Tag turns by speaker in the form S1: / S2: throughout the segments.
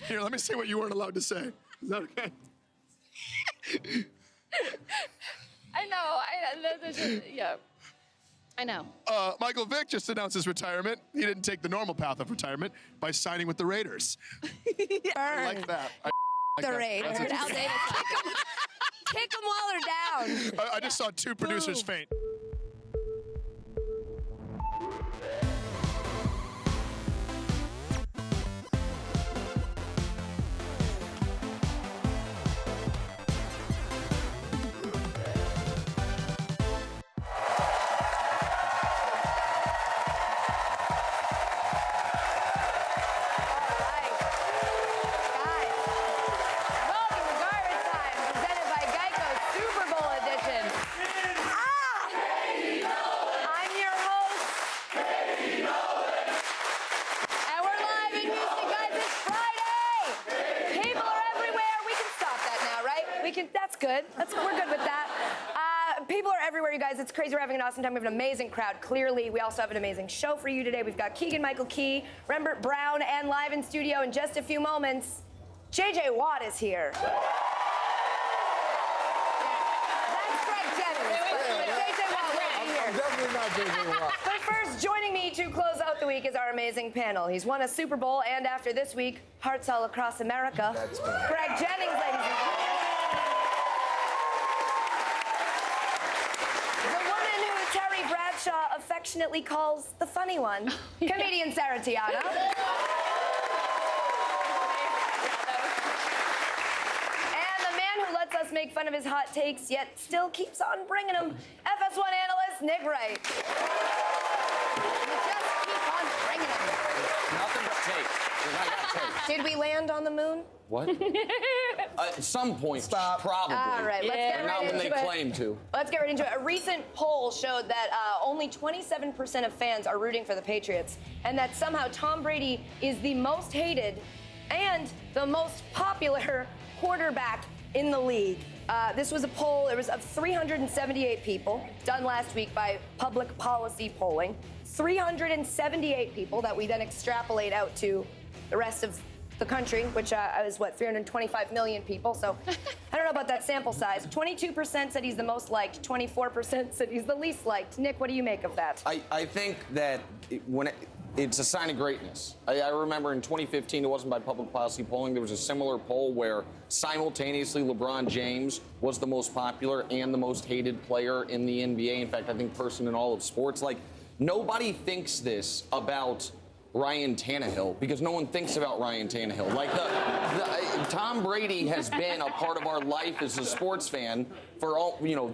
S1: Here, let me see what you weren't allowed to say. Is that okay?
S2: I know. Yeah. I know.
S1: Michael Vick just announced his retirement. He didn't take the normal path of retirement by signing with the Raiders. I like that.
S3: The Raiders.
S2: Kick them while they're down.
S1: I just saw two producers faint.
S3: We're good with that. People are everywhere, you guys. It's crazy. We're having an awesome time. We have an amazing crowd, clearly. We also have an amazing show for you today. We've got Keegan-Michael Key, Rembert, Browne, and live in studio in just a few moments, J.J. Watt is here. That's Jennings. J.J. Watt will be here.
S4: I'm definitely not J.J. Watt.
S3: But first, joining me to close out the week is our amazing panel. He's won a Super Bowl, and after this week, hearts all across America.
S4: That's me.
S3: Jennings, ladies and gentlemen. Affectionately calls the funny one, comedian Tiana. And the man who lets us make fun of his hot takes, yet still keeps on bringing them, FS1 analyst Wright. You just keep on bringing them.
S5: Nothing but takes. I got takes.
S3: Did we land on the moon?
S5: What? At some point,
S4: Stop.
S5: Probably.
S3: All right, let's get
S5: Not
S3: right
S5: when
S3: into
S5: they
S3: it.
S5: claim to.
S3: Let's get right into it. A recent poll showed that only 27% of fans are rooting for the Patriots, and that somehow Tom Brady is the most hated and the most popular quarterback in the league. This was a poll, it was of 378 people, done last week by Public Policy Polling. 378 people that we then extrapolate out to the rest of the country, which is, 325 million people. So I don't know about that sample size. 22% said he's the most liked. 24% said he's the least liked. Nick, what do you make of that?
S5: I think that it's a sign of greatness. I remember in 2015, it wasn't by Public Policy Polling, there was a similar poll where simultaneously LeBron James was the most popular and the most hated player in the NBA. In fact, I think person in all of sports. Like, nobody thinks this about Ryan Tannehill, because no one thinks about Ryan Tannehill. Like, Tom Brady has been a part of our life as a sports fan for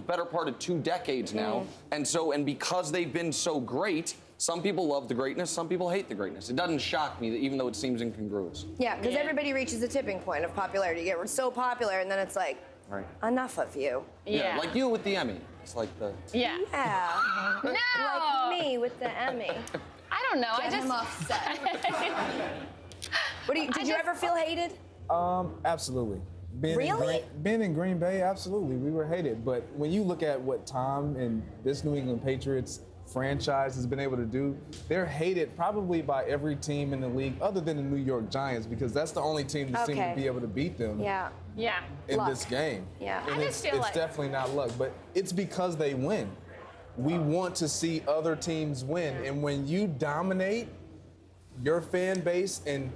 S5: better part of 2 decades now. And because they've been so great, some people love the greatness, some people hate the greatness. It doesn't shock me, that even though it seems incongruous.
S3: Yeah, because everybody reaches a tipping point of popularity. You get so popular, and then it's like,
S5: right.
S3: Enough of you.
S5: Yeah, like you with the Emmy. It's like the...
S2: Yeah.
S3: No! Like me with the Emmy.
S2: I don't know.
S3: Get him upset. Did you ever feel hated?
S4: Absolutely.
S3: Really?
S4: Being in Green Bay, absolutely, we were hated. But when you look at what Tom and this New England Patriots franchise has been able to do, they're hated probably by every team in the league other than the New York Giants, because that's the only team that seems to be able to beat them in this game.
S3: Yeah.
S4: And it's definitely not luck, but it's because they win. We want to see other teams win, and when you dominate your fan base, and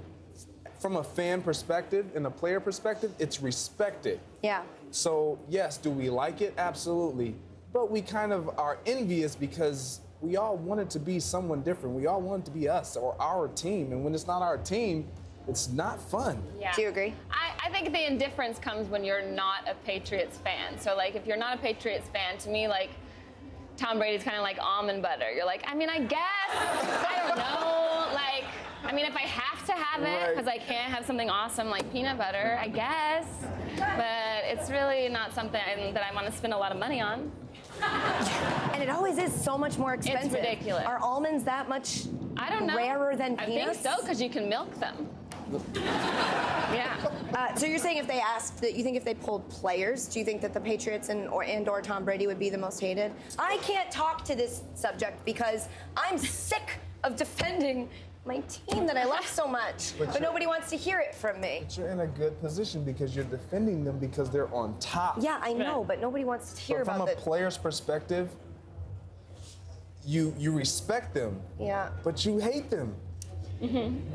S4: from a fan perspective and a player perspective, it's respected.
S3: Yeah.
S4: So, yes, do we like it? Absolutely. But we kind of are envious because we all want it to be someone different. We all want it to be us or our team, and when it's not our team, it's not fun.
S2: Yeah.
S3: Do you agree?
S2: I think the indifference comes when you're not a Patriots fan. So, like, if you're not a Patriots fan, to me, like, Tom Brady's kind of like almond butter. You're like, I mean, I guess, I don't know. Like, I mean, if I have to have it because I can't have something awesome like peanut butter, I guess. But it's really not something that I want to spend a lot of money on.
S3: And it always is so much more expensive.
S2: It's ridiculous.
S3: Are almonds that much
S2: I don't know.
S3: rarer than peanuts?
S2: I think so, because you can milk them. Yeah.
S3: So you're saying if they asked, that you think if they polled players, do you think that the Patriots and/or Tom Brady would be the most hated? I can't talk to this subject because I'm sick of defending my team that I love so much. But nobody wants to hear it from me.
S4: But you're in a good position because you're defending them because they're on top.
S3: Yeah, I know, but nobody wants to hear about
S4: From a player's perspective, you respect them.
S3: Yeah.
S4: But you hate them.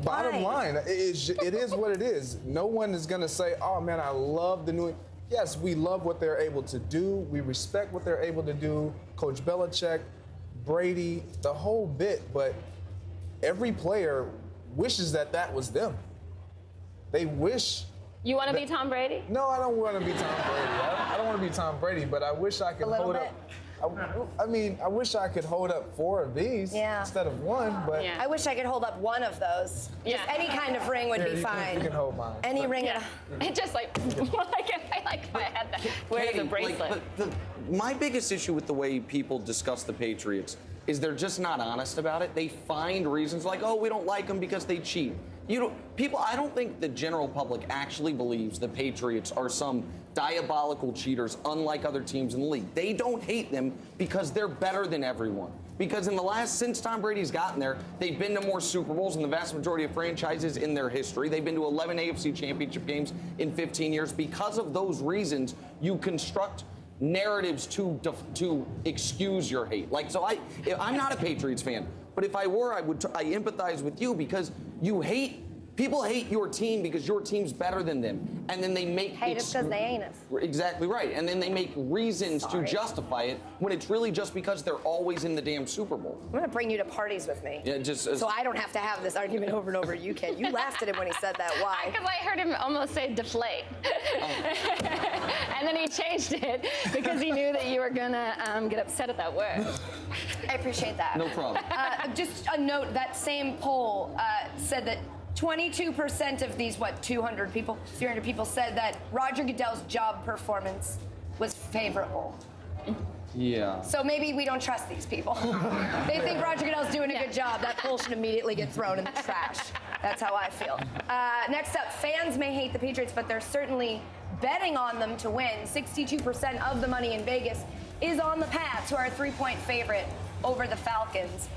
S4: Bottom line, it is what it is. No one is going to say, oh, man, I love the new. Yes, we love what they're able to do. We respect what they're able to do. Coach Belichick, Brady, the whole bit. But every player wishes that was them. They wish.
S2: You want to be Tom Brady?
S4: No, I don't want to be Tom Brady. I don't want to be Tom Brady, but I wish I could hold up. I mean, I wish I could hold up 4 of these instead of 1, but
S3: I wish I could hold up 1 of those. Just any kind of ring would be fine.
S4: You can hold mine.
S3: Any ring.
S2: It just like if I had that. Where's the bracelet?
S5: My biggest issue with the way people discuss the Patriots is they're just not honest about it. They find reasons like, oh, we don't like them because they cheat. I don't think the general public actually believes the Patriots are some diabolical cheaters unlike other teams in the league. They don't hate them because they're better than everyone. Because since Tom Brady's gotten there, they've been to more Super Bowls than the vast majority of franchises in their history. They've been to 11 AFC championship games in 15 years. Because of those reasons, you construct narratives to excuse your hate. I'm not a Patriots fan, but if I were, I empathize with you because people hate your team because your team's better than them, and then they make
S3: hate us because they ain't us.
S5: Exactly right, and then they make reasons to justify it when it's really just because they're always in the damn Super Bowl.
S3: I'm gonna bring you to parties with me.
S5: Yeah,
S3: so I don't have to have this argument over and over. You can. You laughed at him when he said that. Why?
S2: Because I heard him almost say deflate, and then he changed it because he knew that you were gonna get upset at that word.
S3: I appreciate that.
S5: No problem.
S3: Just a note: that same poll said that 22% of these, 200 people, 300 people said that Roger Goodell's job performance was favorable.
S5: Yeah.
S3: So maybe we don't trust these people. They think Roger Goodell's doing a good job. That poll should immediately get thrown in the trash. That's how I feel. Next up, fans may hate the Patriots, but they're certainly betting on them to win. 62% of the money in Vegas is on the Pats, who are a 3-point favorite over the Falcons.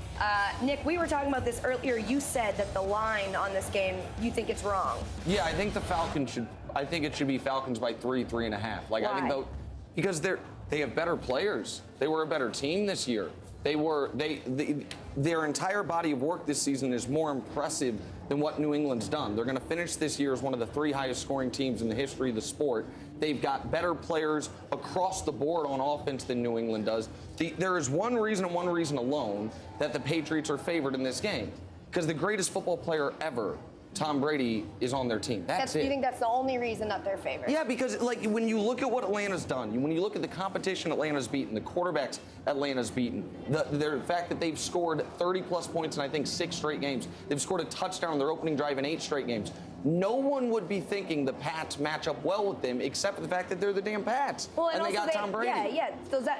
S3: Nick, we were talking about this earlier. You said that the line on this game, you think it's wrong.
S5: Yeah, I think I think it should be Falcons by 3.5.
S3: Why?
S5: I think because they have better players. They were a better team this year. Their entire body of work this season is more impressive than what New England's done. They're going to finish this year as one of the 3 highest scoring teams in the history of the sport. They've got better players across the board on offense than New England does. There is one reason and one reason alone that the Patriots are favored in this game. Because the greatest football player ever, Tom Brady, is on their team. That's it.
S3: You think that's the only reason that they're favored?
S5: Yeah, because when you look at what Atlanta's done, when you look at the competition Atlanta's beaten, the quarterbacks Atlanta's beaten, the fact that they've scored 30-plus points in, I think, 6 straight games. They've scored a touchdown on their opening drive in 8 straight games. No one would be thinking the Pats match up well with them, except for the fact that they're the damn Pats.
S3: Well, and
S5: they got Tom Brady.
S3: Yeah.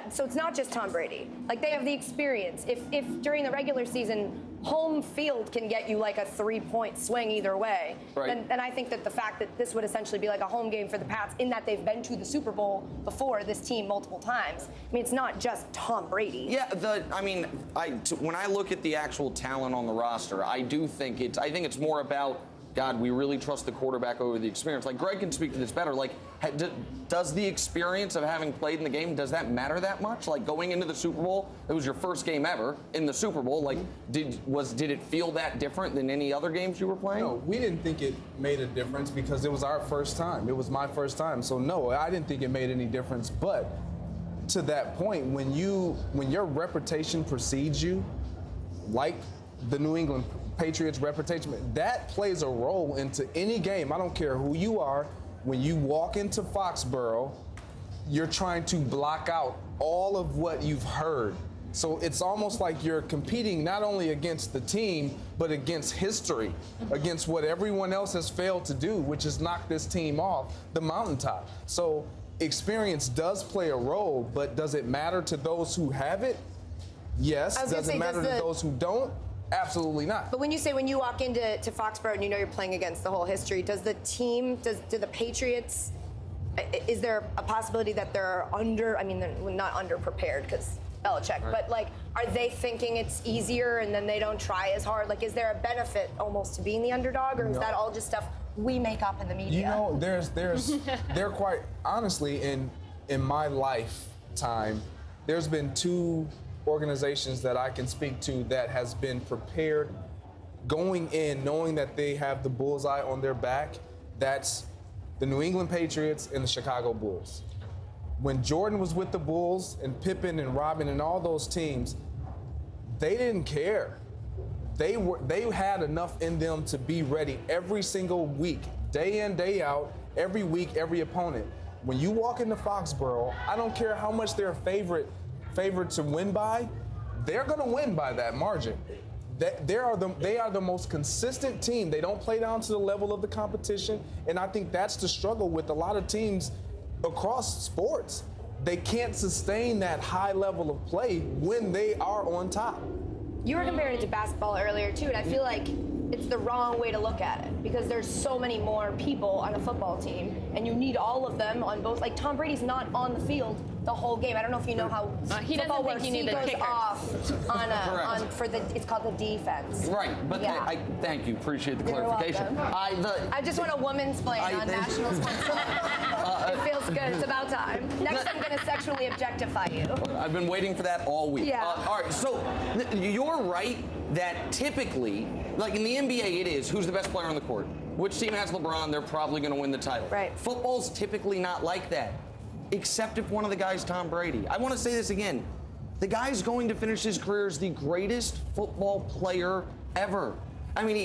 S3: So it's not just Tom Brady. They have the experience. If during the regular season, home field can get you a 3-point swing either way, then I think that the fact that this would essentially be a home game for the Pats, in that they've been to the Super Bowl before, this team, multiple times. I mean, it's not just Tom Brady.
S5: Yeah, when I look at the actual talent on the roster, I think it's more about, God, we really trust the quarterback over the experience. Greg can speak to this better. Does the experience of having played in the game, does that matter that much? Going into the Super Bowl, it was your first game ever in the Super Bowl. Did it feel that different than any other games you were playing?
S4: No, we didn't think it made a difference because it was our first time. It was my first time. So no, I didn't think it made any difference. But to that point, when your reputation precedes you, like the New England Patriots reputation, that plays a role into any game. I don't care who you are. When you walk into Foxborough, you're trying to block out all of what you've heard. So it's almost like you're competing not only against the team, but against history, against what everyone else has failed to do, which is knock this team off the mountaintop. So experience does play a role, but does it matter to those who have it? Yes. Does it matter to those who don't? Absolutely not.
S3: But when you walk into Foxborough and you're playing against the whole history, do the Patriots, is there a possibility that they're they're not underprepared, because Belichick.
S5: Right.
S3: But, like, are they thinking it's easier and then they don't try as hard? Like, is there a benefit almost to being the underdog, or is that all just stuff we make up in the media?
S4: You know, they're quite, honestly, in my lifetime, there's been 2 organizations that I can speak to that has been prepared going in knowing that they have the bullseye on their back. That's the New England Patriots and the Chicago Bulls. When Jordan was with the Bulls and Pippen and Robin and all those teams, they didn't care. They had enough in them to be ready every single week, day in, day out, every week, every opponent. When you walk into Foxborough, I don't care how much they're favored to win by, they're gonna win by that margin. They are the most consistent team. They don't play down to the level of the competition, and I think that's the struggle with a lot of teams across sports. They can't sustain that high level of play when they are on top.
S3: You were comparing it to basketball earlier, too, and I feel like it's the wrong way to look at it because there's so many more people on a football team, and you need all of them on both. Like, Tom Brady's not on the field the whole game. I don't know if you know how
S2: he
S3: football
S2: doesn't think
S3: works.
S2: you need
S3: He
S2: the
S3: goes
S2: kicker.
S3: off on it's called the defense.
S5: Right, but
S3: Yeah.
S5: I thank you. Appreciate the
S3: You're
S5: clarification.
S3: welcome. I just want a woman's play on national sports. It feels good. It's about time. Next, I'm going to sexually objectify you.
S5: I've been waiting for that all week.
S3: Yeah.
S5: All right, so you're right that typically, like in the NBA, it is who's the best player on the court. Which team has LeBron, they're probably going to win the title.
S3: Right.
S5: Football's typically not like that, except if one of the guys Tom Brady. I want to say this again. The guy's going to finish his career as the greatest football player ever. I mean,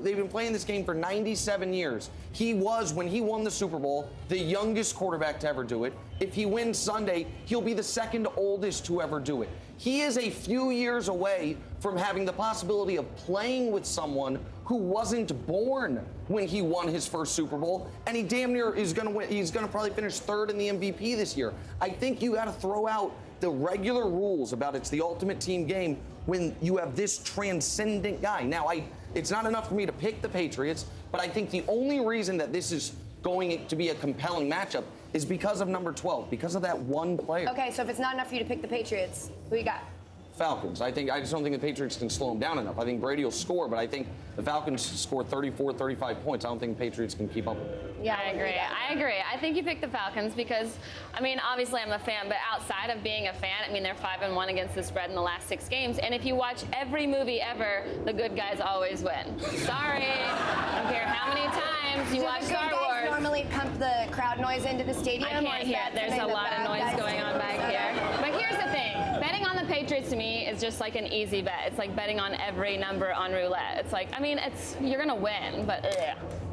S5: they've been playing this game for 97 years. He was, when he won the Super Bowl, the youngest quarterback to ever do it. If he wins Sunday, he'll be the second oldest to ever do it. He is a few years away from having the possibility of playing with someone who wasn't born when he won his first Super Bowl, and he damn near is going to win. He's going to probably finish 3rd in the MVP this year. I think you got to throw out the regular rules about it's the ultimate team game when you have this transcendent guy. Now, it's not enough for me to pick the Patriots, but I think the only reason that this is going to be a compelling matchup is because of number 12, because of that one player.
S3: Okay, so if it's not enough for you to pick the Patriots, who you got?
S5: Falcons. I just don't think the Patriots can slow them down enough. I think Brady will score, but I think the Falcons score 34, 35 points. I don't think the Patriots can keep up with it.
S2: Yeah, I agree. I think you picked the Falcons because, I mean, obviously I'm a fan, but outside of being a fan, I mean, they're 5-1 against the spread in the last 6 games. And if you watch every movie ever, the good guys always win. Sorry. I don't care how many times you watch Star Wars.
S3: Do the good guys normally pump the crowd noise into the stadium?
S2: I can't hear it. There's a lot of noise going on back here. But here's the thing. Betting on the Patriots to me is just like an easy bet. It's like betting on every number on roulette. It's like, I mean, you're going to win, but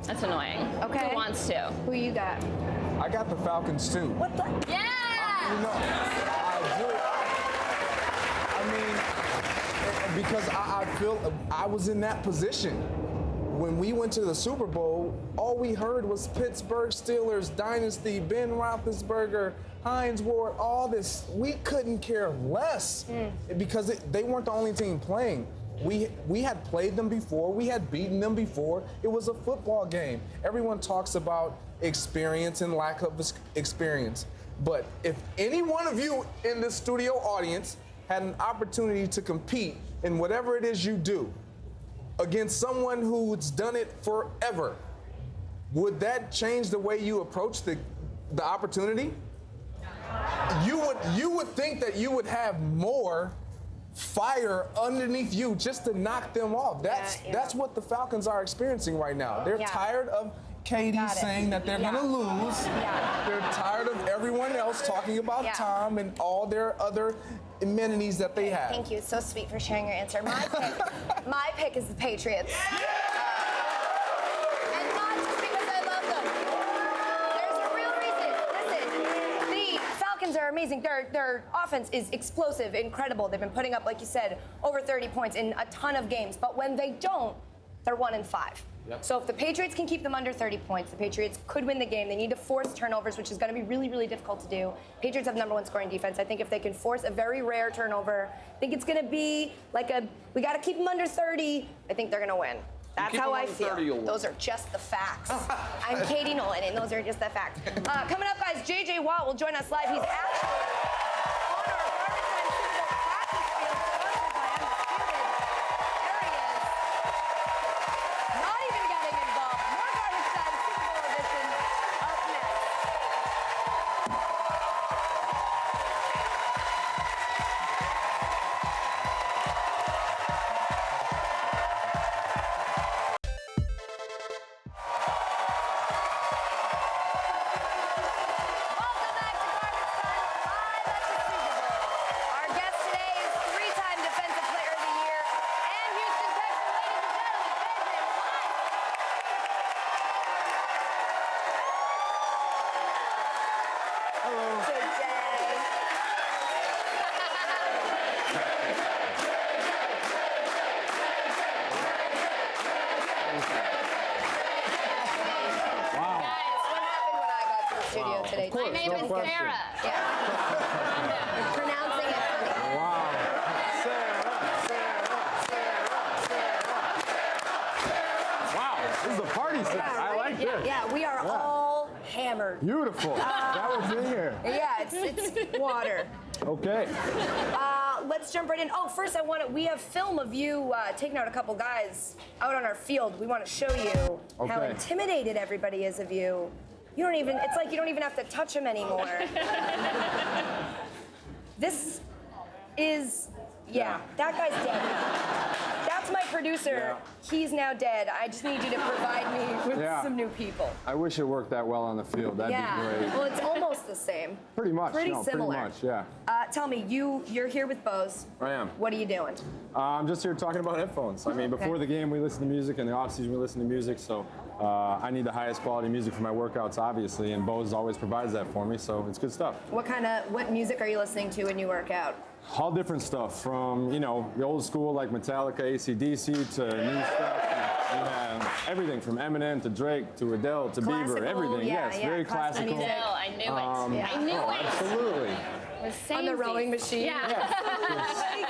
S2: that's annoying.
S3: Okay.
S2: Who wants to?
S3: Who you got?
S4: I got the Falcons too.
S3: What the?
S2: Yeah!
S4: I mean, because I feel I was in that position. When we went to the Super Bowl, all we heard was Pittsburgh Steelers, Dynasty, Ben Roethlisberger, Hines Ward, all this. We couldn't care less because they weren't the only team playing. We had played them before. We had beaten them before. It was a football game. Everyone talks about experience and lack of experience. But if any one of you in this studio audience had an opportunity to compete in whatever it is you do against someone who's done it forever, would that change the way you approach the opportunity? You would think that you would have more fire underneath you just to knock them off. That's what the Falcons are experiencing right now. They're tired of Katie saying that they're going to lose. They're tired of everyone else talking about Tom and all their other amenities that they have.
S3: Thank you. It's so sweet for sharing your answer. My pick is the Patriots. And not just because I love them. There's a real reason. Listen, the Falcons are amazing. Their offense is explosive, incredible. They've been putting up, like you said, over 30 points in a ton of games. But when they don't, they're 1-5. So if the Patriots can keep them under 30 points, the Patriots could win the game. They need to force turnovers, which is going to be really, really difficult to do. Patriots have #1 scoring defense. I think if they can force a very rare turnover, I think it's going to be like we got to keep them under 30. I think they're going to win. That's how I feel. Those are just the facts. I'm Katie Nolan, and those are just the facts. Coming up, guys, J.J. Watt will join us live. He's actually on our Garbage Time Super Bowl Studio today.
S2: My name is Sarah.
S3: Yeah. Pronouncing it funny.
S6: Wow. Wow, this is a party set. I like this.
S3: Yeah, we are all hammered.
S6: Beautiful. That was in here.
S3: Yeah, it's water.
S6: Okay.
S3: Let's jump right in. Oh, first we have film of you taking out a couple guys out on our field. We want to show you how intimidated everybody is of you. You don't even, it's like you don't even have to touch him anymore. This is, that guy's dead now. That's my producer.
S6: Yeah.
S3: He's now dead. I just need you to provide me with some new people.
S6: I wish it worked that well on the field. That'd be great.
S3: Well, it's almost the same.
S6: Pretty much.
S3: Pretty similar.
S6: Pretty much, yeah.
S3: Tell me, you're here with Bose.
S6: I am.
S3: What are you doing?
S6: I'm just here talking about headphones. I mean, before the game, we listen to music. In the off-season, we listen to music. So I need the highest quality music for my workouts, obviously, and Bose always provides that for me. So it's good stuff.
S3: What music are you listening to when you work out?
S6: All different stuff, from the old school like Metallica, AC/DC, to new stuff. And we have everything from Eminem to Drake to Adele to Bieber, everything. Yes, very classical.
S2: Adele, I knew it. I knew it.
S6: Absolutely.
S2: On
S3: the rowing machine.
S2: Yeah.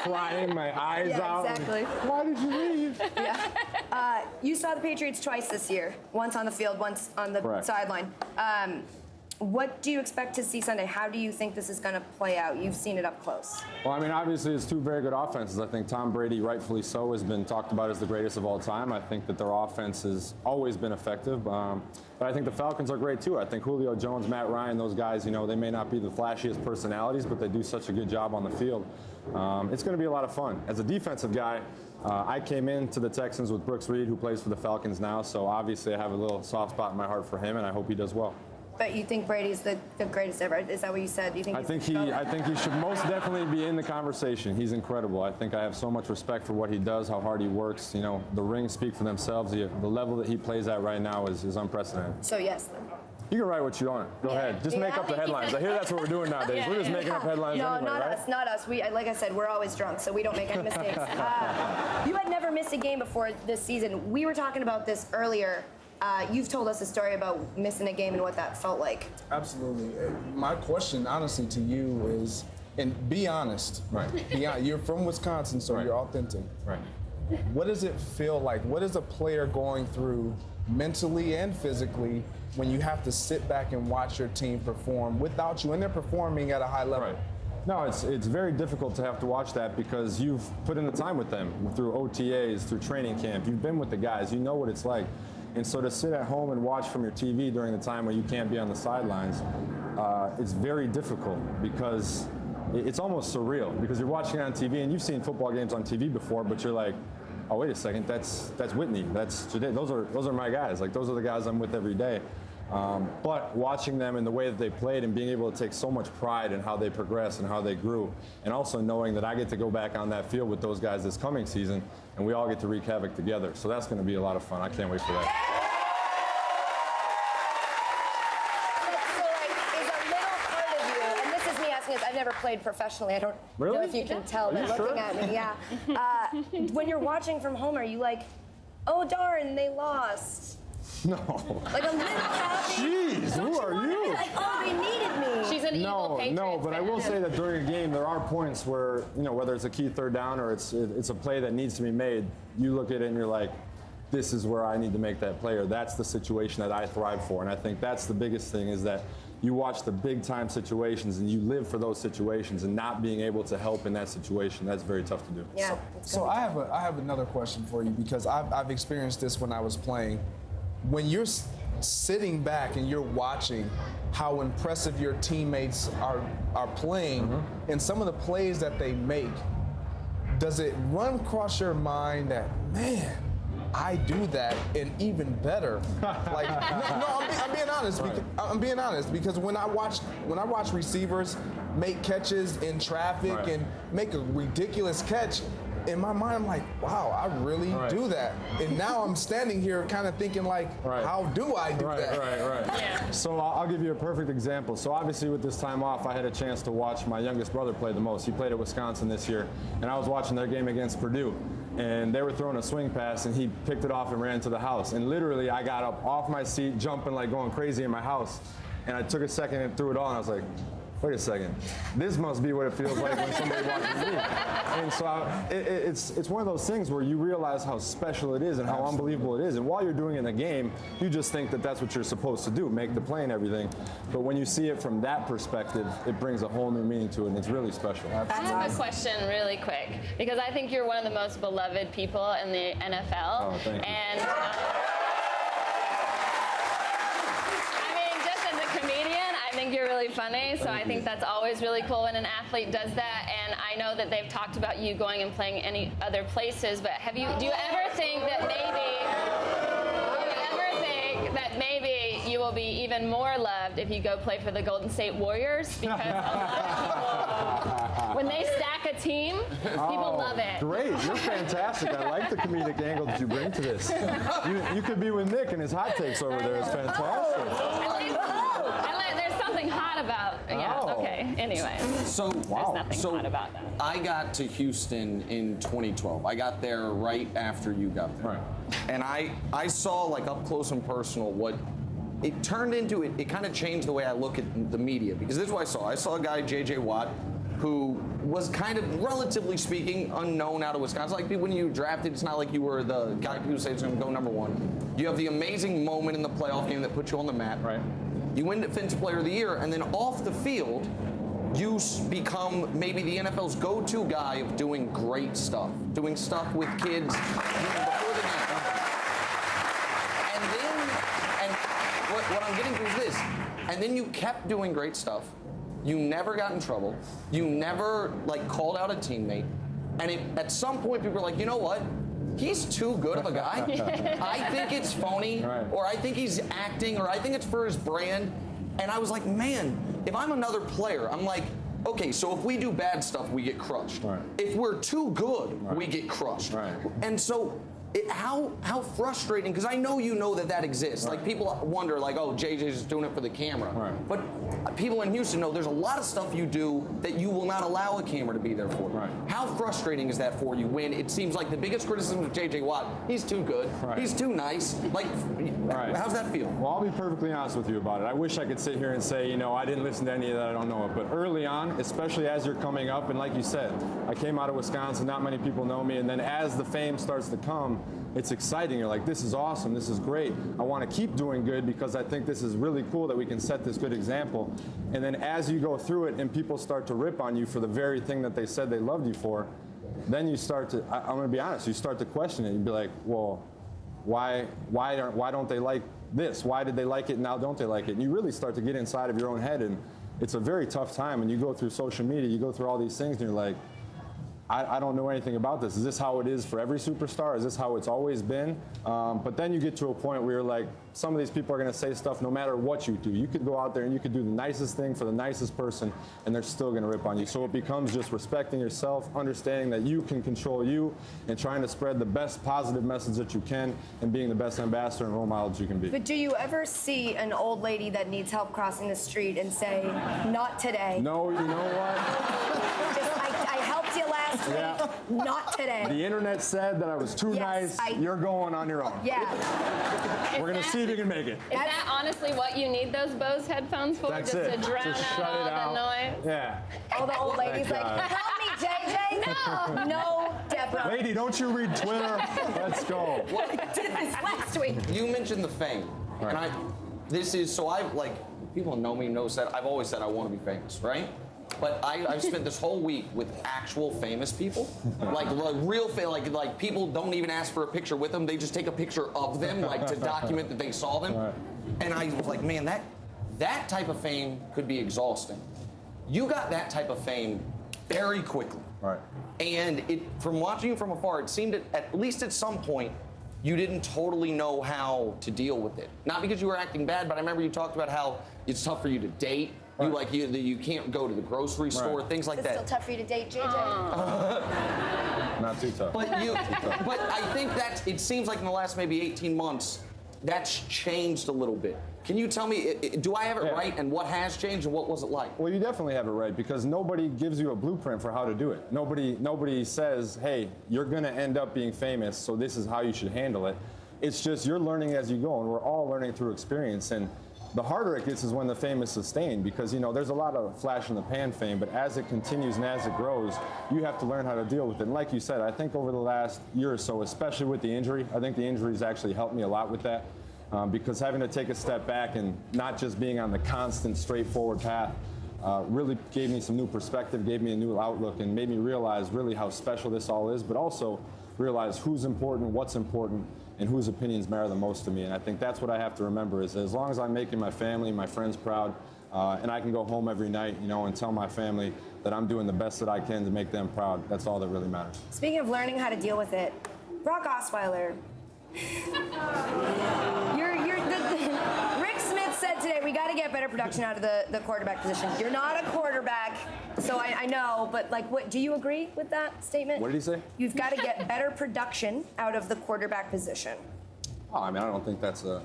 S6: Crying my eyes out.
S3: Exactly.
S6: Why did you leave?
S3: Yeah. You saw the Patriots twice this year. Once on the field, once on the sideline. What do you expect to see Sunday? How do you think this is going to play out? You've seen it up close.
S6: Well, I mean, obviously, it's two very good offenses. I think Tom Brady, rightfully so, has been talked about as the greatest of all time. I think that their offense has always been effective. But I think the Falcons are great, too. I think Julio Jones, Matt Ryan, those guys, they may not be the flashiest personalities, but they do such a good job on the field. It's going to be a lot of fun. As a defensive guy, I came into the Texans with Brooks Reed, who plays for the Falcons now, so obviously I have a little soft spot in my heart for him, and I hope he does well.
S3: But you think Brady's the greatest ever? Is that what you said? You think?
S6: I think he should most definitely be in the conversation. He's incredible. I think I have so much respect for what he does, how hard he works. The rings speak for themselves. The level that he plays at right now is unprecedented.
S3: So yes, then.
S6: You can write what you want. Go ahead. Just make up the headlines. I hear that's what we're doing nowadays. We're just making up headlines anyway,
S3: not
S6: right?
S3: us. Not us. Like I said, we're always drunk, so we don't make any mistakes. You had never missed a game before this season. We were talking about this earlier. You've told us a story about missing a game and what that felt like.
S4: Absolutely. My question, honestly, to you is, and be honest.
S6: Right.
S4: You're from Wisconsin, so you're authentic.
S6: Right.
S4: What does it feel like? What is a player going through mentally and physically when you have to sit back and watch your team perform without you, and they're performing at a high level?
S6: Right. No, it's very difficult to have to watch that because you've put in the time with them through OTAs, through training camp. You've been with the guys. You know what it's like. And so to sit at home and watch from your TV during the time when you can't be on the sidelines, it's very difficult because it's almost surreal because you're watching it on TV and you've seen football games on TV before, but you're like, oh, wait a second, that's Whitney, that's today. Those are my guys. Like, those are the guys I'm with every day. But watching them in the way that they played and being able to take so much pride in how they progressed and how they grew, and also knowing that I get to go back on that field with those guys this coming season, and we all get to wreak havoc together. So that's going to be a lot of fun. I can't wait for that.
S3: So, is a little part of you, and this is me asking this, I've never played professionally. I don't know if you can tell by looking at me. Yeah. When you're watching from home, are you like, oh darn, they lost?
S6: No.
S3: Like a little happy.
S6: Jeez, who are you?
S3: Like, oh, they needed me.
S2: She's an evil Patriots
S6: No, but I will say that during a game, there are points where, whether it's a key third down or it's a play that needs to be made, you look at it and you're like, this is where I need to make that play, or that's the situation that I thrive for. And I think that's the biggest thing, is that you watch the big time situations and you live for those situations, and not being able to help in that situation, that's very tough to do.
S3: Yeah.
S4: So I have another question for you, because I've experienced this when I was playing. When you're sitting back and you're watching how impressive your teammates are playing, and some of the plays that they make, does it run across your mind that, man, I do that and even better? Like, I'm being honest. I'm being honest, because when I watch receivers make catches in traffic and make a ridiculous catch, in my mind, I'm like, wow, I really do that. And now I'm standing here kind of thinking like, how do I do that?
S6: Right. So I'll give you a perfect example. So obviously with this time off, I had a chance to watch my youngest brother play the most. He played at Wisconsin this year, and I was watching their game against Purdue. And they were throwing a swing pass, and he picked it off and ran to the house. And literally, I got up off my seat, jumping like going crazy in my house. And I took a second and threw it all, and I was like, wait a second, this must be what it feels like when somebody watches me. And so it's one of those things where you realize how special it is and how unbelievable it is. And while you're doing it in a game, you just think that that's what you're supposed to do, make the play and everything. But when you see it from that perspective, it brings a whole new meaning to it, and it's really special.
S2: I have a question really quick, because I think you're one of the most beloved people in the NFL.
S6: Oh, thank you.
S2: And I think you're really funny, so I think that's always really cool when an athlete does that. And I know that they've talked about you going and playing any other places, but do you ever think that maybe you will be even more loved if you go play for the Golden State Warriors? Because a lot of people, when they stack a team, people love it.
S6: Great, you're fantastic. I like the comedic angle that you bring to this. You could be with Nick and his hot takes over there. It's fantastic.
S2: There's something hot about, okay, anyway.
S5: So,
S2: There's nothing hot about that.
S5: I got to Houston in 2012. I got there right after you got there.
S6: Right.
S5: And I saw, like, up close and personal what it turned into. It kind of changed the way I look at the media, because this is what I saw. I saw a guy, J.J. Watt, who was kind of, relatively speaking, unknown out of Wisconsin. Like, when you drafted, it's not like you were the guy who say it's going to go #1. You have the amazing moment in the playoff game that put you on the map.
S6: Right.
S5: You win Defensive Player of the Year, and then off the field, you become maybe the NFL's go-to guy of doing great stuff, doing stuff with kids before the game. And what I'm getting to is this, and then you kept doing great stuff. You never got in trouble. You never, like, called out a teammate. And at some point, people were like, you know what? He's too good of a guy. I think it's phony, or I think he's acting, or I think it's for his brand. And I was like, man, if I'm another player, I'm like, okay, so if we do bad stuff, we get crushed.
S6: Right.
S5: If we're too good, we get crushed.
S6: Right.
S5: And so how frustrating, because I know you know that exists. Like, people wonder, like, oh, JJ's just doing it for the camera.
S6: Right.
S5: But people in Houston know there's a lot of stuff you do that you will not allow a camera to be there for.
S6: Right.
S5: How frustrating is that for you when it seems like the biggest criticism of JJ Watt, he's too good, he's too nice. Like, how's that feel?
S6: Well, I'll be perfectly honest with you about it. I wish I could sit here and say, you know, I didn't listen to any of that, I don't know it. But early on, especially as you're coming up, and like you said, I came out of Wisconsin, not many people know me, and then as the fame starts to come, it's exciting. You're like, this is awesome, this is great. I want to keep doing good because I think this is really cool that we can set this good example. And then as you go through it and people start to rip on you for the very thing that they said they loved you for, then you start to, I'm going to be honest, you start to question it. You'd be like, well, why don't they like this? Why did they like it and now don't they like it? And you really start to get inside of your own head, and it's a very tough time. And you go through social media, you go through all these things, and you're like, I don't know anything about this. Is this how it is for every superstar? Is this how it's always been? But then you get to a point where you're like, some of these people are going to say stuff no matter what you do. You could go out there and you could do the nicest thing for the nicest person, and they're still going to rip on you. So it becomes just respecting yourself, understanding that you can control you, and trying to spread the best positive message that you can, and being the best ambassador and role model that you can be.
S3: But do you ever see an old lady that needs help crossing the street and say, not today?
S6: No, you know what?
S3: Just, I helped you last week, not today.
S6: The internet said that I was too nice. You're going on your own.
S3: Yeah.
S6: We're going to see if you can make it.
S2: Is that honestly what you need those Bose headphones for?
S6: That's
S2: just
S6: it.
S2: to drown
S6: Just
S2: out
S6: shut
S2: all
S6: it out.
S2: the noise?
S6: Yeah.
S3: All the old ladies like, help me, JJ. No, Deborah.
S6: Lady, don't you read Twitter? Let's go.
S3: I did this last week.
S5: You mentioned the fame.
S6: Right.
S5: And so I've, like, people know me, knows that I've always said I want to be famous, right? But I've spent this whole week with actual famous people, like real like people don't even ask for a picture with them; they just take a picture of them, like to document that they saw them.
S6: Right.
S5: And I was like, man, that type of fame could be exhausting. You got that type of fame very quickly,
S6: Right.
S5: and from watching you from afar, it seemed at least at some point you didn't totally know how to deal with it. Not because you were acting bad, but I remember you talked about how it's tough for you to date.
S6: Right.
S5: You can't go to the grocery store, things like
S3: It's
S5: that.
S3: still tough for you to date JJ.
S6: Not too tough.
S5: But I think it seems like in the last maybe 18 months, that's changed a little bit. Can you tell me, do I have it right, and what has changed, and what was it like?
S6: Well, you definitely have it right, because nobody gives you a blueprint for how to do it. Nobody says, hey, you're going to end up being famous, so this is how you should handle it. It's just you're learning as you go, and we're all learning through experience. And the harder it gets is when the fame is sustained, because, you know, there's a lot of flash in the pan fame, but as it continues and as it grows, you have to learn how to deal with it. And like you said, I think over the last year or so, especially with the injury, I think the injuries actually helped me a lot with that. Because having to take a step back and not just being on the constant, straightforward path really gave me some new perspective, gave me a new outlook, and made me realize really how special this all is, but also realize who's important, what's important, and whose opinions matter the most to me. And I think that's what I have to remember, is as long as I'm making my family, my friends proud, and I can go home every night, you know, and tell my family that I'm doing the best that I can to make them proud, that's all that really matters.
S3: Speaking of learning how to deal with it, Brock Osweiler. Rick Smith said today, we got to get better production out of the quarterback position. You're not a quarterback, so I know, but like, what? Do you agree with that statement?
S6: What did he say?
S3: You've got to get better production out of the quarterback position.
S6: Oh, I mean, I don't think that's an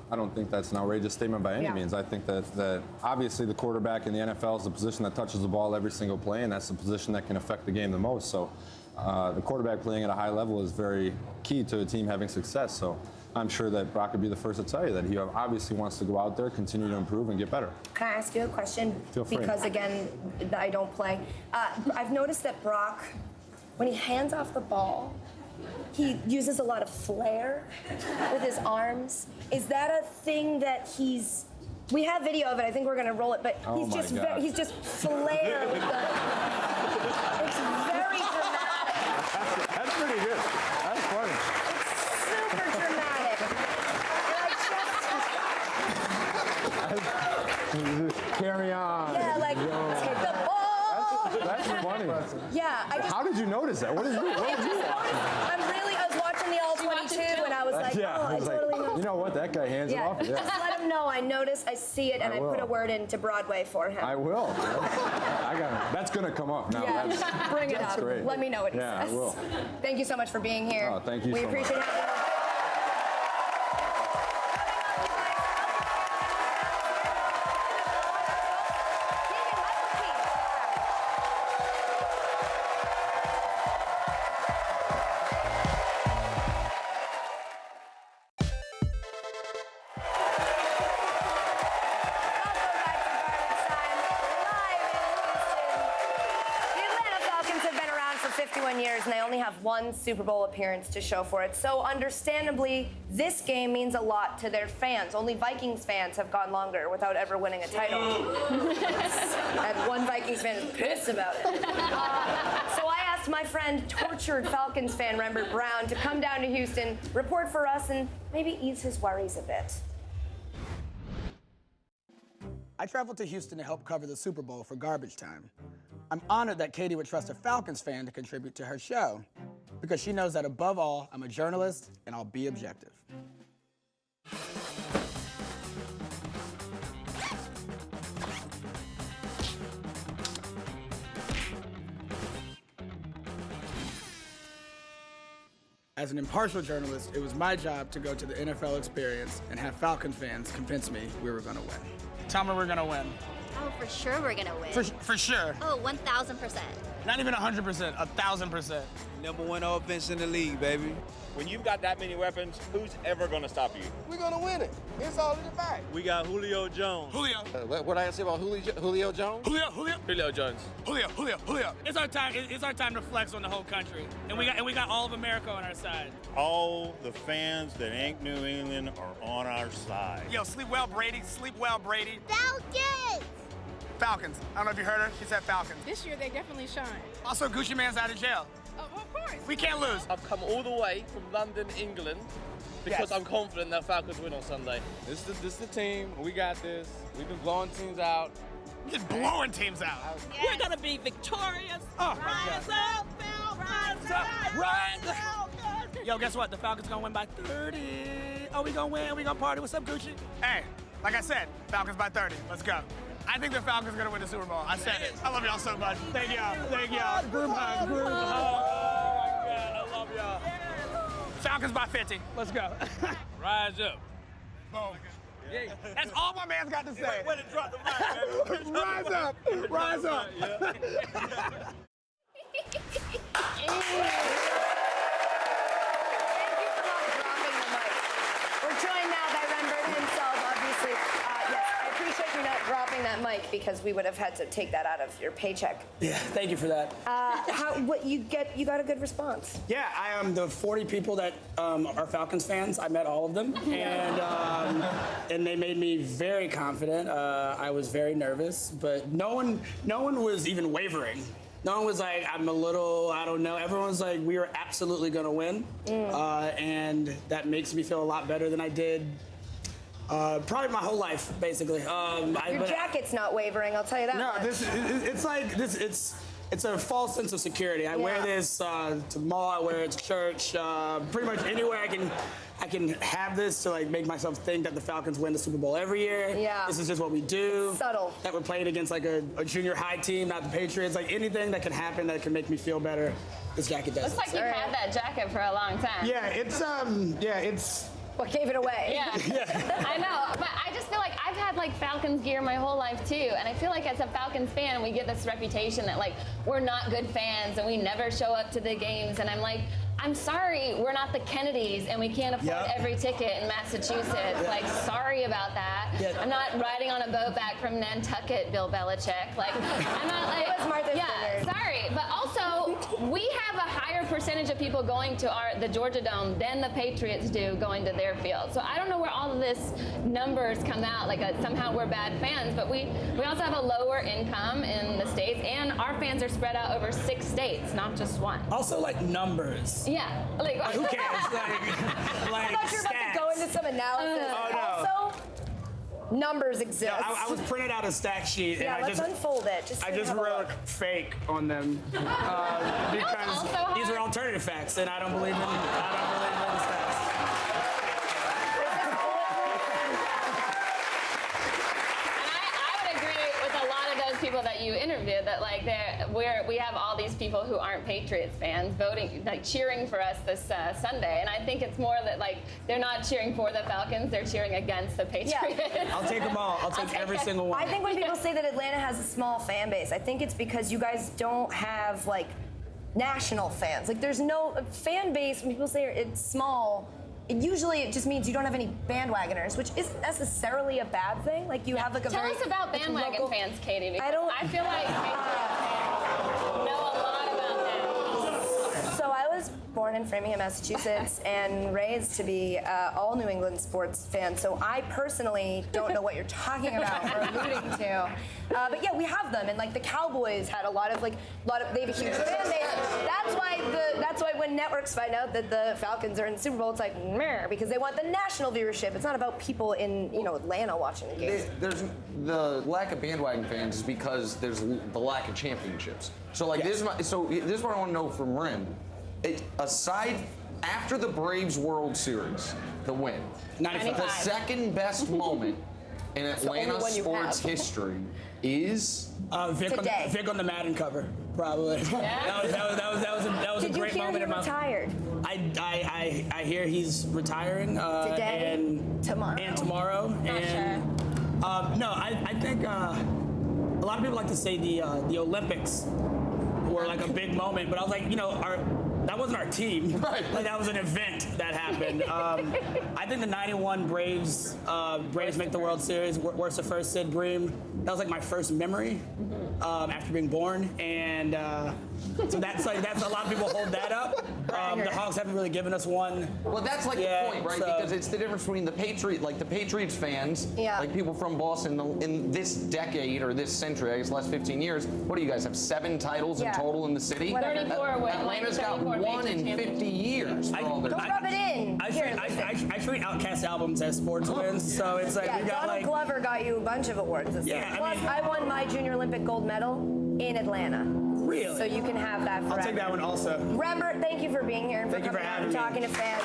S6: outrageous statement by any means. I think that obviously the quarterback in the NFL is the position that touches the ball every single play, and that's the position that can affect the game the most. So the quarterback playing at a high level is very key to a team having success. So I'm sure that Brock would be the first to tell you that he obviously wants to go out there, continue to improve, and get better.
S3: Can I ask you a question?
S6: Feel free.
S3: Because, again, I don't play. I've noticed that Brock, when he hands off the ball, he uses a lot of flair with his arms. Is that a thing that he's... We have video of it. I think we're going to roll it, but he's just flair with the... It's very dramatic.
S6: That's pretty good. That's funny.
S3: It's super dramatic. And
S6: Carry on.
S3: yeah, like, take the ball.
S6: That's funny.
S3: Yeah, I just...
S6: How did you notice that? What did you watch?
S3: I was watching the All-22, and I was like, I totally know.
S6: You know what? That guy hands it off. Yeah.
S3: Just let him know I notice, I see it, and I put a word into Broadway for him.
S6: I will. I got it. That's going to come up now.
S3: Yeah, bring it up.
S6: Great.
S3: Let me know what he
S6: says.
S3: says.
S6: I will.
S3: Thank you so much for being here.
S6: Oh, thank you
S3: we
S6: so much.
S3: appreciate having you. And they only have one Super Bowl appearance to show for it. So understandably, this game means a lot to their fans. Only Vikings fans have gone longer without ever winning a title. And one Vikings fan is pissed about it. So I asked my friend, tortured Falcons fan Rembert Browne, to come down to Houston, report for us, and maybe ease his worries a bit.
S7: I traveled to Houston to help cover the Super Bowl for Garbage Time. I'm honored that Katie would trust a Falcons fan to contribute to her show, because she knows that above all, I'm a journalist and I'll be objective. As an impartial journalist, it was my job to go to the NFL experience and have Falcons fans convince me we were gonna win. Tell me we're gonna win.
S8: Oh, for sure we're gonna win.
S7: For sure.
S8: Oh, 1,000%.
S7: Not even 100%, 1,000%.
S9: Number one offense in the league, baby.
S10: When you've got that many weapons, who's ever going to stop you?
S9: We're going to win it. It's all in the bag.
S10: We got Julio Jones.
S7: Julio.
S9: What I say about Julio Jones?
S10: Julio Jones.
S7: Julio. It's our time. It's our time to flex on the whole country, and we got all of America on our side.
S10: All the fans that ain't New England are on our side.
S7: Yo, sleep well, Brady. Sleep well, Brady.
S8: Falcons!
S7: Falcons. I don't know if you heard her. She said Falcons.
S11: This year they definitely shine.
S7: Also, Gucci Mane's out of jail.
S11: Of course.
S7: We can't lose.
S12: I've come all the way from London, England, because I'm confident that Falcons win on Sunday.
S9: This is the team. We got this. We've been blowing teams out.
S7: Just blowing teams out.
S11: Yes. We're gonna be victorious.
S7: Oh.
S11: Rise up, Falcons!
S7: Rise up! Yo, guess what? The Falcons gonna win by 30. Oh, we gonna win. We gonna party. What's up, Gucci? Hey, like I said, Falcons by 30. Let's go. I think the Falcons are gonna win the Super Bowl. I said it. I love y'all so much. Thank y'all. Thank y'all. Group hug. Group hug. Oh my God, I love y'all. Falcons by 50. Let's go.
S12: Rise up.
S7: Boom. Yeah. That's all my man's got to say.
S10: Way to drop the mic, man.
S7: Rise up. Rise up.
S3: We're joined now by Rembert himself, obviously. Yes, I appreciate you not dropping that mic because we would have had to take that out of your paycheck.
S13: Yeah, thank you for that.
S3: You got a good response.
S13: Yeah, I am the 40 people that are Falcons fans. I met all of them, and they made me very confident. I was very nervous, but no one was even wavering. No one was like, I'm a little, I don't know. Everyone was like, we are absolutely going to win. And that makes me feel a lot better than I did probably my whole life, basically.
S3: Your jacket's not wavering, I'll tell you that
S13: No,
S3: much.
S13: it's a false sense of security. I wear this to the mall, I wear it to church, pretty much anywhere I can have this to like make myself think that the Falcons win the Super Bowl every year.
S3: Yeah.
S13: This is just what we do.
S3: It's subtle.
S13: That we're playing against like a junior high team, not the Patriots. Like anything that can happen that can make me feel better, this jacket does.
S2: Looks like you've had that jacket for a long time.
S13: Yeah, it's
S3: What gave it away?
S2: Yeah. I know, but I just feel like I've had like Falcons gear my whole life too, and I feel like as a Falcons fan, we get this reputation that like we're not good fans and we never show up to the games, and I'm like, I'm sorry, we're not the Kennedys and we can't afford every ticket in Massachusetts. Like, sorry about that. I'm not riding on a boat back from Nantucket, Bill Belichick. Like, I'm not like,
S3: It was Martha's Vineyard.
S2: sorry. But also, we have a higher percentage of people going to the Georgia Dome than the Patriots do going to their field. So I don't know where all of this numbers come out, like somehow we're bad fans, but we also have a lower income in the States, and our fans are spread out over 6 states, not just one.
S13: also like numbers.
S2: Yeah. Like,
S13: Who cares? Like
S3: I thought you were about to go into some analysis.
S13: Oh, no.
S3: Also, numbers exist.
S13: No, I was printed out a stack sheet,
S3: Yeah,
S13: and
S3: let's unfold it.
S13: I just wrote fake on them because these are alternative facts, and I don't believe in stats.
S2: People that you interviewed that like we have all these people who aren't Patriots fans voting, like cheering for us this Sunday, and I think it's more that like they're not cheering for the Falcons, they're cheering against the Patriots.
S3: Yeah.
S13: I'll take them all. I'll take every single one.
S3: I think when people say that Atlanta has a small fan base, I think it's because you guys don't have like national fans. Like there's no fan base. When people say it's small, usually it just means you don't have any bandwagoners, which isn't necessarily a bad thing. Like you have like a
S2: Tell
S3: very
S2: us about bandwagon
S3: local
S2: fans, Katie, because I feel like Patriots fans know a lot about them.
S3: So I was born in Framingham, Massachusetts, and raised to be all New England sports fan. So I personally don't know what you're talking about or alluding to. But yeah, we have them, and like the Cowboys had a lot of they have a huge fan base. That's why when networks find out that the Falcons are in the Super Bowl, it's like meh, because they want the national viewership. It's not about people in Atlanta watching the game.
S5: There's the lack of bandwagon fans is because there's the lack of championships. So like this is what I want to know from Rim. Aside after the Braves World Series, the win,
S13: 95.
S5: the second best moment in Atlanta sports history is
S13: Vic on the Madden cover, probably.
S2: Yeah.
S13: That was a great moment in my life.
S3: Retired?
S13: I hear he's retiring
S3: Today?
S13: and tomorrow. No, I think a lot of people like to say the Olympics were like a big moment, but I was like, that wasn't our team.
S5: Right.
S13: Like that was an event that happened. I think the '91 Braves make the World Series. Worst of first, Sid Bream. That was like my first memory after being born, and so that's a lot of people hold that up. The Hawks haven't really given us one.
S5: Well, that's like the point, right? Because it's the difference between the Patriots fans, like people from Boston in this decade or this century, I guess last 15 years. What do you guys have? 7 titles in total in the city?
S2: 34.
S5: Atlanta's got 1 in 50 years.
S3: Don't rub it in.
S13: I treat Outcast albums as sports wins, so it's like we got
S3: Donald Glover got you a bunch of awards this year. Plus, I won my Junior Olympic gold medal in Atlanta.
S13: Really?
S3: So you can have that forever.
S13: I'll take that one also.
S3: Rembert, thank you for being here and for coming out and talking to fans.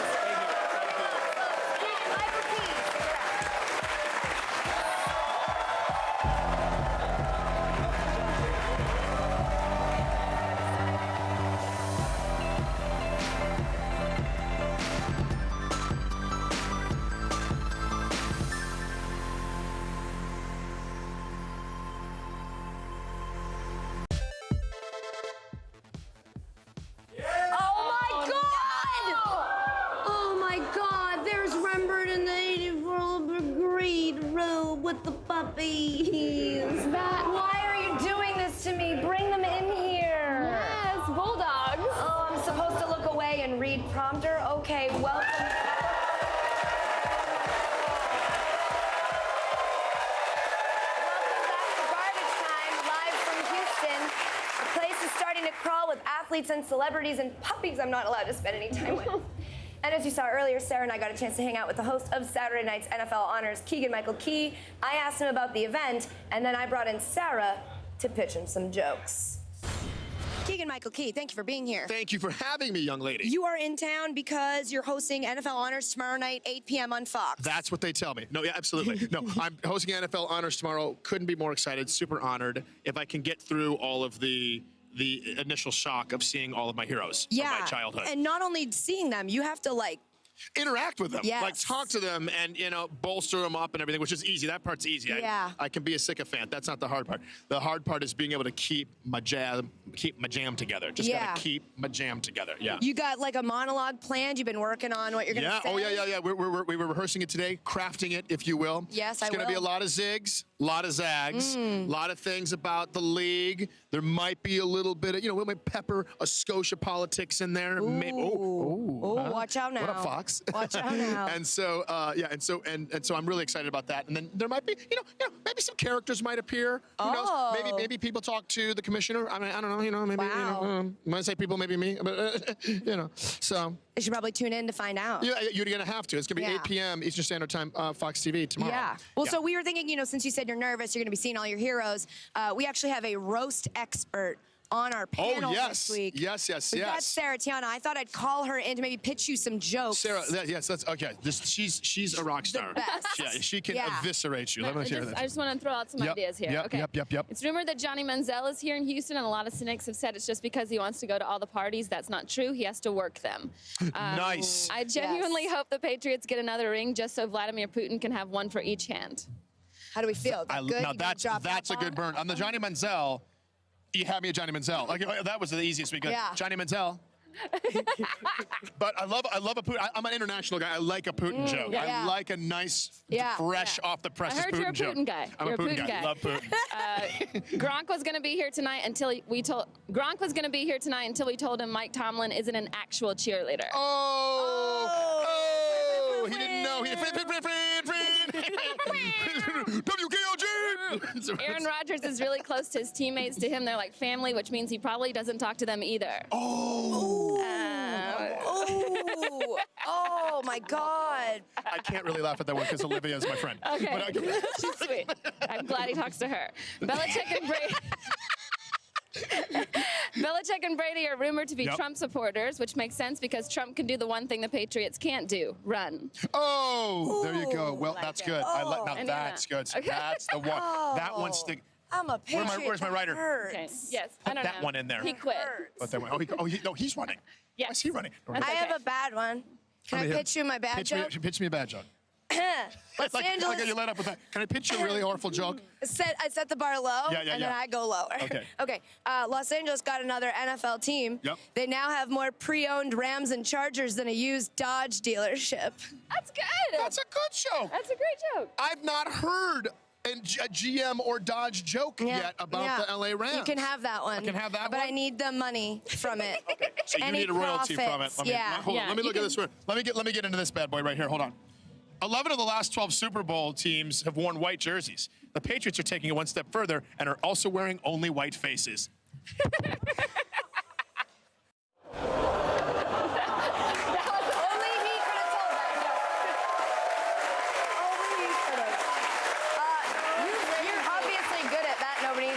S3: with the puppies. Why are you doing this to me? Bring them in here.
S2: Yes, bulldogs.
S3: Oh, I'm supposed to look away and read prompter? Okay, welcome. Starting to crawl with athletes and celebrities and puppies I'm not allowed to spend any time with. And as you saw earlier, Sarah and I got a chance to hang out with the host of Saturday night's NFL Honors, Keegan-Michael Key. I asked him about the event, and then I brought in Sarah to pitch him some jokes. Keegan-Michael Key, thank you for being here.
S1: Thank you for having me, young lady.
S3: You are in town because you're hosting NFL Honors tomorrow night, 8 p.m. on Fox.
S1: That's what they tell me. No, yeah, absolutely. No, I'm hosting NFL Honors tomorrow. Couldn't be more excited. Super honored. If I can get through all of the initial shock of seeing all of my heroes from my childhood.
S3: And not only seeing them, you have to
S1: interact with them,
S3: yes.
S1: like talk to them and, bolster them up and everything, which is easy. That part's easy.
S3: Yeah.
S1: I can be a sycophant. That's not the hard part. The hard part is being able to keep my jam together. Just gotta keep my jam together. Yeah.
S3: You got like a monologue planned. You've been working on what you're gonna say.
S1: Oh yeah. We were rehearsing it today, crafting it, if you will.
S3: Yes,
S1: It's gonna be a lot of zigs, a lot of zags, a lot of things about the league. There might be a little bit of, we might pepper a Scotia politics in there.
S3: Ooh.
S1: Maybe,
S3: watch out now.
S1: What up, Fox?
S3: Watch out now.
S1: And so, and so I'm really excited about that. And then there might be, maybe some characters might appear. Who knows? Maybe people talk to the commissioner. I mean, I don't know. Maybe. When I say people, maybe me. But so.
S3: You should probably tune in to find out.
S1: Yeah, you're gonna have to. It's gonna be 8 p.m. Eastern Standard Time, Fox TV tomorrow.
S3: Yeah. Well, so we were thinking, since you said you're nervous, you're gonna be seeing all your heroes. We actually have a roast expert on our panel this week.
S1: Yes.
S3: We've got Sarah Tiana. I thought I'd call her in to maybe pitch you some jokes.
S1: Sarah, yes, that's okay. She's a rock star.
S3: The best.
S1: Yeah, she can eviscerate you. Let me hear that.
S2: I just want to throw out some ideas here.
S1: Yep.
S2: It's rumored that Johnny Manziel is here in Houston, and a lot of cynics have said it's just because he wants to go to all the parties. That's not true. He has to work them.
S1: Nice.
S2: I genuinely hope the Patriots get another ring just so Vladimir Putin can have one for each hand.
S3: How do we feel? Good?
S1: Now that's a good burn. On the Johnny Manziel, you had me a Johnny Manziel. Like that was the easiest week.
S3: Yeah.
S1: Johnny Manziel. But I love a Putin. I'm an international guy. I like a Putin joke. I like a nice, fresh, off the presses
S2: I heard
S1: Putin
S2: you're a
S1: joke.
S2: Putin guy.
S1: I'm a Putin guy. Love Putin.
S2: Gronk was going to be here tonight until we told him Mike Tomlin isn't an actual cheerleader.
S1: Oh, he didn't know. WKLG.
S2: Aaron Rodgers is really close to his teammates. To him, they're like family, which means he probably doesn't talk to them either.
S3: Oh my God.
S1: I can't really laugh at that one because Olivia is my friend.
S2: Okay. She's sweet. I'm glad he talks to her. Belichick and Brady are rumored to be Trump supporters, which makes sense because Trump can do the one thing the Patriots can't do: run.
S1: There you go. Well, that's good. That's good. So that's the one. That one's stick.
S3: I'm a Patriot.
S1: Where's my writer?
S2: Okay. Yes, I don't know.
S1: That one in there.
S2: He quit.
S1: But then, he's running.
S2: Yes.
S1: Why is he running?
S3: I have a bad one. Can I pitch you my bad joke?
S1: Pitch me a bad joke.
S3: Los Angeles.
S1: Like you let up with that. Can I pitch you a really awful joke?
S3: I set the bar low, and then I go lower.
S1: Okay.
S3: Los Angeles got another NFL team.
S1: Yep.
S3: They now have more pre-owned Rams and Chargers than a used Dodge dealership.
S2: That's good.
S1: That's a good joke.
S2: That's a great joke.
S1: I've not heard a GM or Dodge joke yet about the LA Rams.
S3: You can have that one.
S1: I can have that
S3: but
S1: one?
S3: I need the money from it.
S1: Okay. So you need a royalty from it. Hold on. Let me look at this. Let me get into this bad boy right here. Hold on. 11 of the last 12 Super Bowl teams have worn white jerseys. The Patriots are taking it one step further and are also wearing only white faces.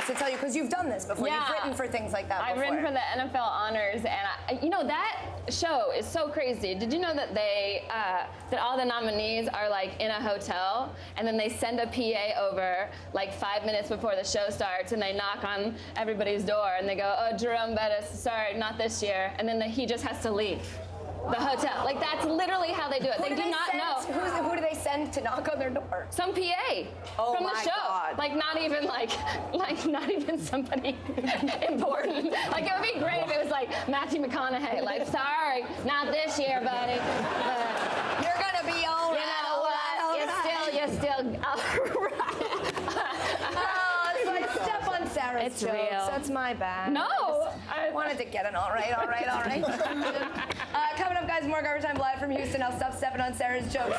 S3: To tell you, because you've done this before. You've written for things like that before.
S2: I've written for the NFL Honors, and that show is so crazy. Did you know that that all the nominees are like in a hotel, and then they send a PA over like 5 minutes before the show starts, and they knock on everybody's door, and they go, "Oh, Jerome Bettis, sorry, not this year," and then he just has to leave the hotel. Like, that's literally how they do it. They do not know.
S3: Who do they send to knock on their door?
S2: Some PA from the show.
S3: God.
S2: Like, not even not even somebody important. Like, it would be great if it was like Matthew McConaughey. Like, sorry, not this year, buddy.
S3: You're gonna be all right.
S2: You know what? You're still all right. It's
S3: jokes.
S2: real.
S3: That's my bad.
S2: No.
S3: I wanted to get it. All right. Coming up, guys, more Garbage Time live from Houston. I'll stop stepping on Sarah's jokes.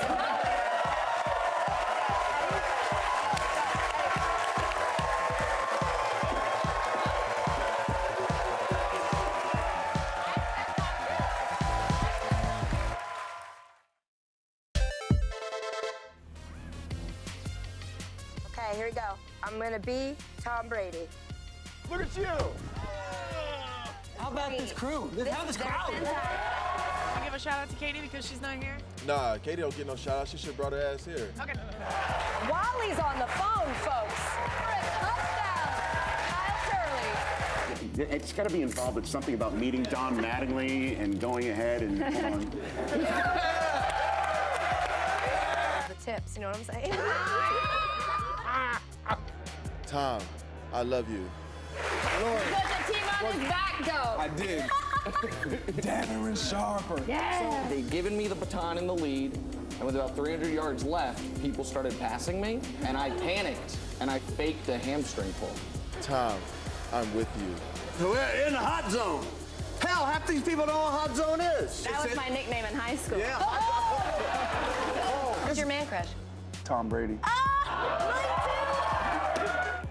S3: Okay, here we go. I'm gonna be Tom Brady.
S7: Look at you.
S14: How about this crew? How about this crowd?
S11: Can I give a shout out to Katie because she's not here?
S15: Nah, Katie don't get no shout out. She should have brought her ass here.
S11: Okay.
S3: Wally's on the phone, folks. For a touchdown. Kyle Shirley.
S16: It's got to be involved with something about meeting Don Mattingly and going ahead and
S3: The tips, you know what I'm saying?
S15: Tom, I love you.
S2: Put the team on his back, though.
S15: I did. Dammer and sharper.
S2: Yeah.
S5: They'd given me the baton in the lead, and with about 300 yards left, people started passing me, and I panicked, and I faked a hamstring pull.
S15: Tom, I'm with you.
S14: We're in the hot zone. Hell, half these people don't know what hot zone is.
S2: That was my nickname in high school.
S14: Yeah.
S3: Who's your man crush?
S15: Tom Brady.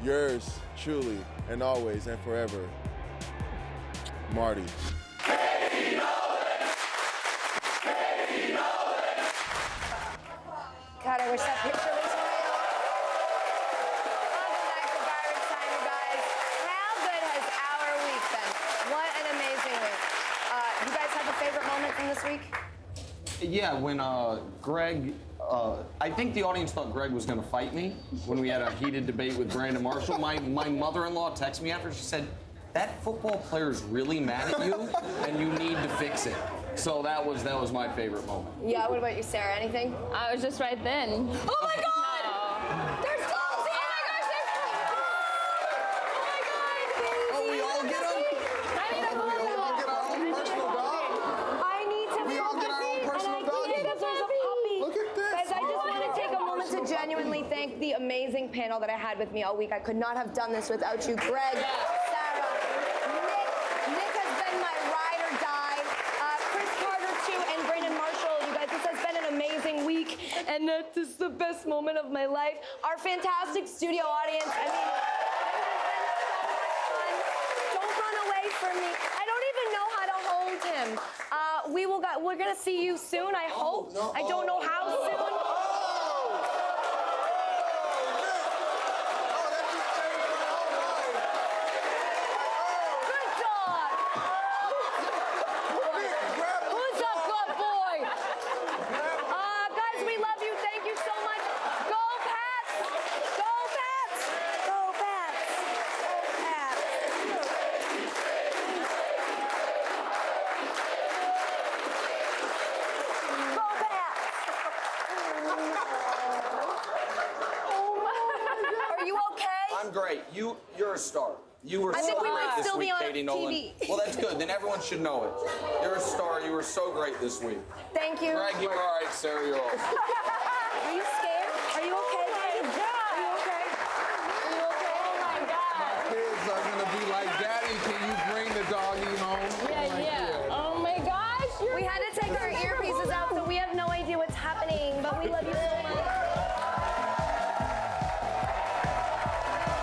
S15: Yours, truly, and always, and forever, Marty.
S3: God, I wish that picture was real. Welcome back to Garbage Time, you guys. How good has our week been? What an amazing week. You guys have a favorite moment from this week?
S5: Yeah, when Greg, I think the audience thought Greg was gonna fight me when we had a heated debate with Brandon Marshall. My mother-in-law texted me after, she said, that football player is really mad at you and you need to fix it. So that was my favorite moment.
S3: Yeah, what about you, Sarah? Anything?
S2: I was just right then.
S3: Oh my God!
S2: No.
S3: There's goals! Oh my gosh, there's goals! Oh my God!
S14: Oh, we all get them?
S2: I need a
S15: We all get our own personal dog?
S3: I need to
S15: We
S3: feel
S15: all get our own
S3: happy,
S15: personal
S3: and I
S15: doggy.
S3: can't because there's a puppy.
S15: Look at this.
S3: Guys, I just want to take a moment to genuinely thank the amazing panel that I had with me all week. I could not have done this without you. Greg, Sarah, Nick has been my ride or die. Chris Carter, too, and Brandon Marshall. You guys, this has been an amazing week, and this is the best moment of my life. Our fantastic studio audience. I mean, don't run away from me. I don't even know how to hold him. We're gonna see you soon, I hope. I don't know how soon. Good dog. Who's up, good boy? Guys, we love you. Thank you so much. Go Pats! Go Pats! Go Pats! Go Pats! Go Pats! Are you okay?
S5: I'm great. You're a star. You were
S3: I
S5: so
S3: think we
S5: great
S3: might
S5: this
S3: still be
S5: week,
S3: on
S5: Katie Nolan.
S3: TV.
S5: Well, that's good. Then everyone should know it. You're a star. You were so great this week.
S3: Thank you.
S5: Greg, you were all right. Sarah, you're awesome.
S3: Are you scared?